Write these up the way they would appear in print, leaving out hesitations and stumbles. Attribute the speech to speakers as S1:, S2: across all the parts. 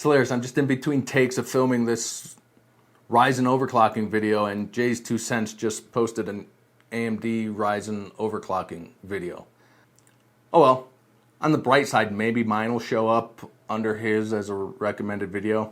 S1: It's hilarious. I'm just in between takes of filming this Ryzen overclocking video, and Jay's 2 cents just posted an AMD Ryzen overclocking video. Oh well, on the bright side, maybe mine will show up under his as a recommended video.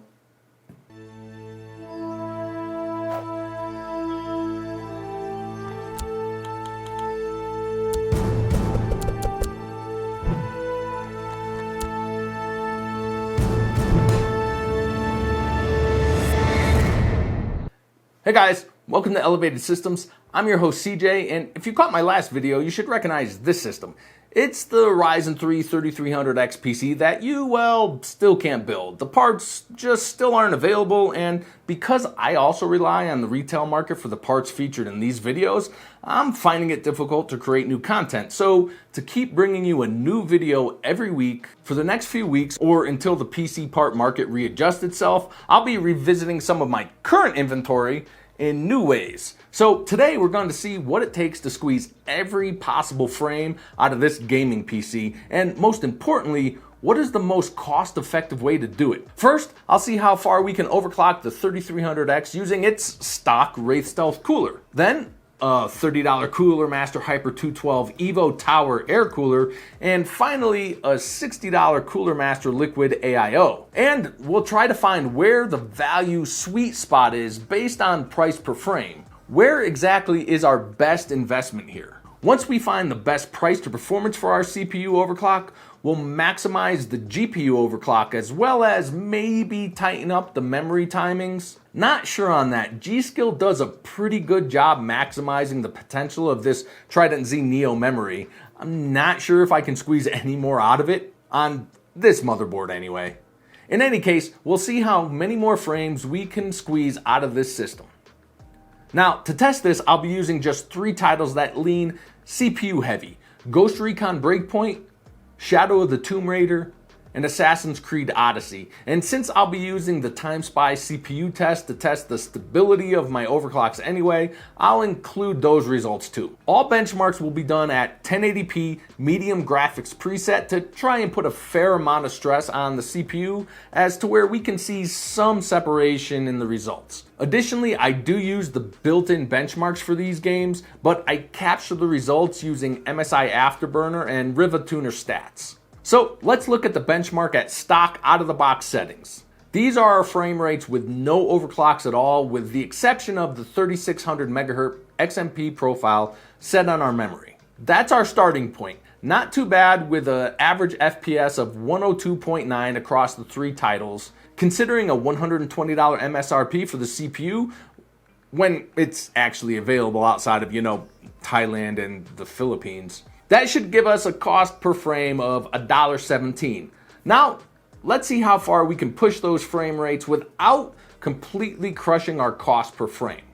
S1: Hey guys, welcome to Elevated Systems. I'm your host CJ, and if you caught my last video, you should recognize this system. It's the Ryzen 3 3300X PC that you, well, still can't build. The parts just still aren't available, and because I also rely on the retail market for the parts featured in these videos, I'm finding it difficult to create new content. So to keep bringing you a new video every week for the next few weeks or until the PC part market readjusts itself, I'll be revisiting some of my current inventory in new ways. So today we're going to see what it takes to squeeze every possible frame out of this gaming PC, and most importantly, what is the most cost-effective way to do it. First, I'll see how far we can overclock the 3300X using its stock Wraith Stealth cooler. Then, a $30 Coolermaster Hyper 212 Evo Tower air cooler, and finally a $60 Coolermaster Liquid AIO. And we'll try to find where the value sweet spot is based on price per frame. Where exactly is our best investment here? Once we find the best price to performance for our CPU overclock, we'll maximize the GPU overclock as well as maybe tighten up the memory timings. Not sure on that. G-Skill does a pretty good job maximizing the potential of this Trident Z Neo memory. I'm not sure if I can squeeze any more out of it, on this motherboard anyway. In any case, we'll see how many more frames we can squeeze out of this system. Now, to test this, I'll be using just 3 titles that lean CPU heavy: Ghost Recon Breakpoint, Shadow of the Tomb Raider, and Assassin's Creed Odyssey. And since I'll be using the Time Spy CPU test to test the stability of my overclocks anyway, I'll include those results too. All benchmarks will be done at 1080p medium graphics preset to try and put a fair amount of stress on the CPU as to where we can see some separation in the results. Additionally, I do use the built-in benchmarks for these games, but I capture the results using MSI Afterburner and Rivatuner stats. So let's look at the benchmark at stock out-of-the-box settings. These are our frame rates with no overclocks at all, with the exception of the 3600 MHz XMP profile set on our memory. That's our starting point. Not too bad with an average FPS of 102.9 across the 3 titles, considering a $120 MSRP for the CPU when it's actually available outside of, Thailand and the Philippines. That should give us a cost per frame of $1.17. Now, let's see how far we can push those frame rates without completely crushing our cost per frame.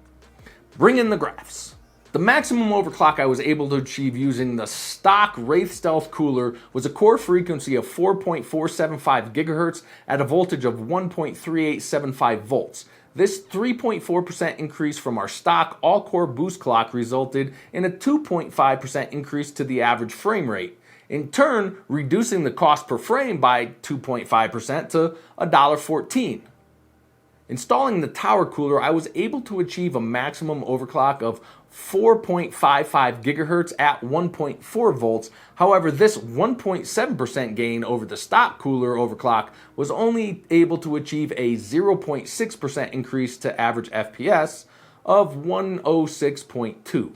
S1: Bring in the graphs. The maximum overclock I was able to achieve using the stock Wraith Stealth cooler was a core frequency of 4.475 GHz at a voltage of 1.3875 volts. This 3.4% increase from our stock all-core boost clock resulted in a 2.5% increase to the average frame rate, in turn reducing the cost per frame by 2.5% to $1.14. Installing the tower cooler, I was able to achieve a maximum overclock of 4.55 GHz at 1.4 volts. However, this 1.7% gain over the stock cooler overclock was only able to achieve a 0.6% increase to average FPS of 106.2.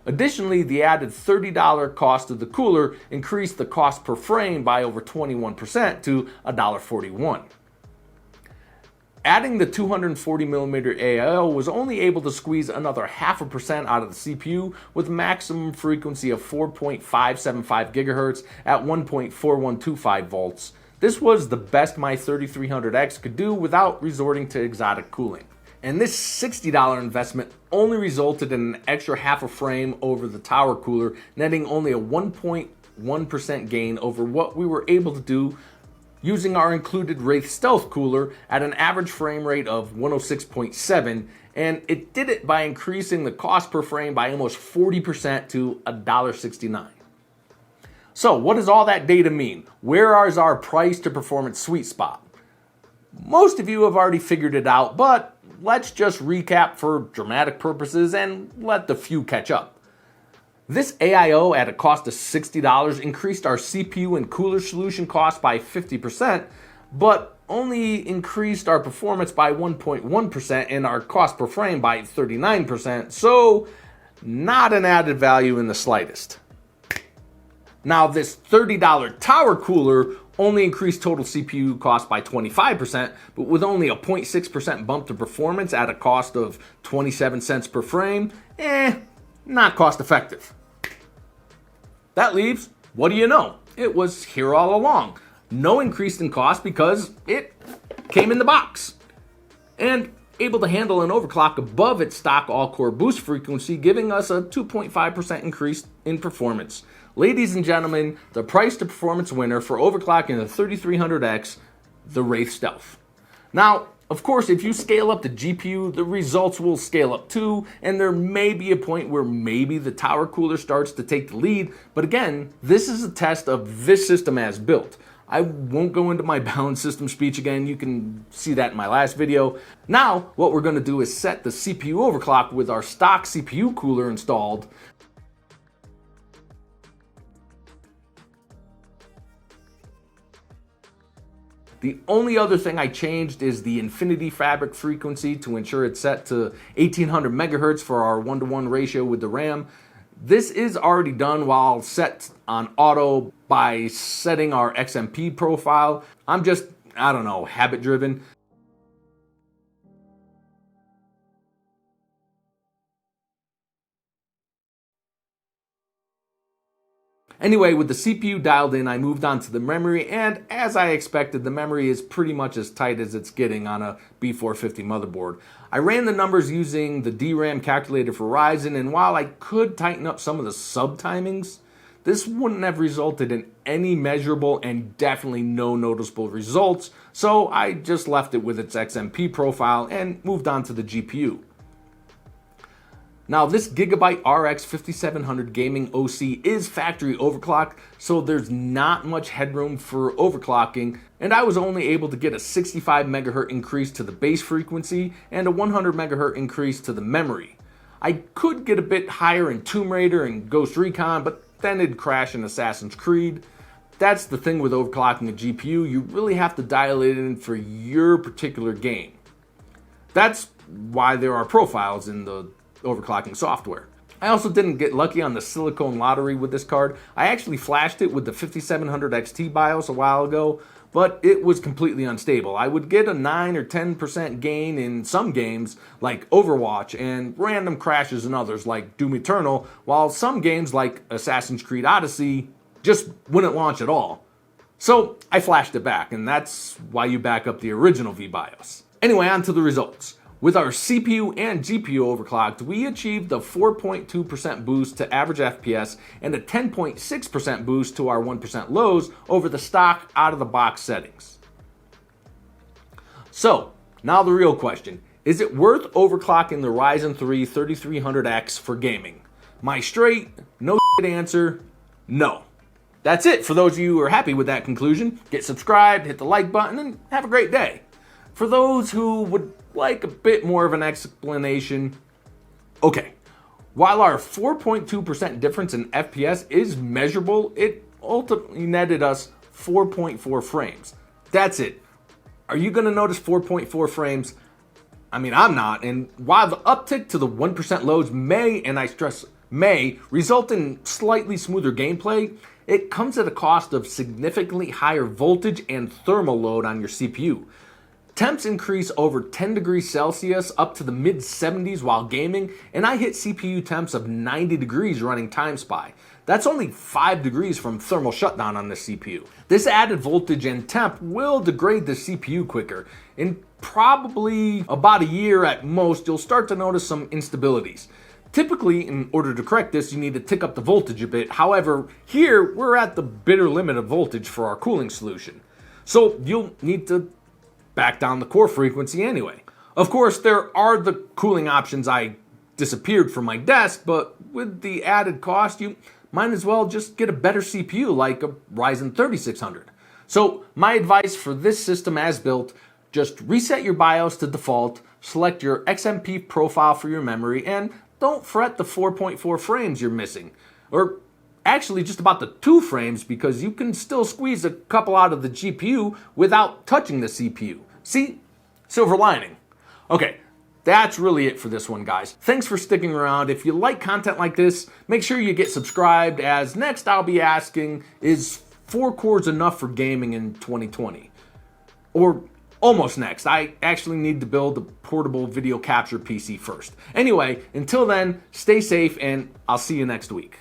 S1: Additionally, the added $30 cost of the cooler increased the cost per frame by over 21% to $1.41. Adding the 240mm AIO was only able to squeeze another 0.5% out of the CPU with maximum frequency of 4.575 GHz at 1.4125 volts. This was the best my 3300X could do without resorting to exotic cooling. And this $60 investment only resulted in an extra 0.5 frame over the tower cooler, netting only a 1.1% gain over what we were able to do using our included Wraith Stealth cooler at an average frame rate of 106.7, and it did it by increasing the cost per frame by almost 40% to $1.69. So what does all that data mean? Where is our price to performance sweet spot? Most of you have already figured it out, but let's just recap for dramatic purposes and let the few catch up. This AIO at a cost of $60 increased our CPU and cooler solution cost by 50%, but only increased our performance by 1.1% and our cost per frame by 39%, so not an added value in the slightest. Now this $30 tower cooler only increased total CPU cost by 25%, but with only a 0.6% bump to performance at a cost of 27 cents per frame, not cost effective. That leaves, what do you know? It was here all along. No increase in cost because it came in the box. And able to handle an overclock above its stock all-core boost frequency, giving us a 2.5% increase in performance. Ladies and gentlemen, the price to performance winner for overclocking the 3300X, the Wraith Stealth. Now, of course, if you scale up the GPU, the results will scale up too, and there may be a point where maybe the tower cooler starts to take the lead, but again, this is a test of this system as built. I won't go into my balance system speech again, you can see that in my last video. Now, what we're going to do is set the CPU overclock with our stock CPU cooler installed. The only other thing I changed is the Infinity Fabric frequency to ensure it's set to 1800 megahertz for our 1-to-1 ratio with the RAM. This is already done while set on auto by setting our XMP profile. I'm just, habit driven. Anyway, with the CPU dialed in, I moved on to the memory, and as I expected, the memory is pretty much as tight as it's getting on a B450 motherboard. I ran the numbers using the DRAM calculator for Ryzen, and while I could tighten up some of the sub-timings, this wouldn't have resulted in any measurable and definitely no noticeable results, so I just left it with its XMP profile and moved on to the GPU. Now this Gigabyte RX 5700 gaming OC is factory overclocked, so there's not much headroom for overclocking, and I was only able to get a 65 MHz increase to the base frequency and a 100 MHz increase to the memory. I could get a bit higher in Tomb Raider and Ghost Recon, but then it'd crash in Assassin's Creed. That's the thing with overclocking a GPU, you really have to dial it in for your particular game. That's why there are profiles in the overclocking software. I also didn't get lucky on the silicone lottery with this card. I actually flashed it with the 5700 XT BIOS a while ago, but it was completely unstable. I would get a 9 or 10% gain in some games like Overwatch and random crashes in others like Doom Eternal, while some games like Assassin's Creed Odyssey just wouldn't launch at all. So I flashed it back, and that's why you back up the original VBIOS. Anyway, on to the results. With our CPU and GPU overclocked, we achieved a 4.2% boost to average FPS and a 10.6% boost to our 1% lows over the stock out-of-the-box settings. So, now the real question. Is it worth overclocking the Ryzen 3 3300X for gaming? My straight, no answer, no. That's it. For those of you who are happy with that conclusion, get subscribed, hit the like button, and have a great day. For those who would like a bit more of an explanation, okay, while our 4.2% difference in FPS is measurable, it ultimately netted us 4.4 frames. That's it. Are you going to notice 4.4 frames? I mean, I'm not, and while the uptick to the 1% loads may, and I stress may, result in slightly smoother gameplay, it comes at a cost of significantly higher voltage and thermal load on your CPU. Temps increase over 10 degrees Celsius up to the mid 70s while gaming, and I hit CPU temps of 90 degrees running TimeSpy. That's only 5 degrees from thermal shutdown on this CPU. This added voltage and temp will degrade the CPU quicker. In probably about a year at most, you'll start to notice some instabilities. Typically, in order to correct this, you need to tick up the voltage a bit. However, here we're at the bitter limit of voltage for our cooling solution. So you'll need to back down the core frequency anyway. Of course, there are the cooling options I disappeared from my desk, but with the added cost, you might as well just get a better CPU like a Ryzen 3600. So my advice for this system as built, Just reset your BIOS to default, select your XMP profile for your memory, and don't fret the 4.4 frames you're missing. Or actually just about the 2 frames, because you can still squeeze a couple out of the GPU without touching the CPU. See? Silver lining. Okay, that's really it for this one, guys. Thanks for sticking around. If you like content like this, make sure you get subscribed, as next I'll be asking, is 4 cores enough for gaming in 2020? Or almost next. I actually need to build a portable video capture PC first. Anyway, until then, stay safe, and I'll see you next week.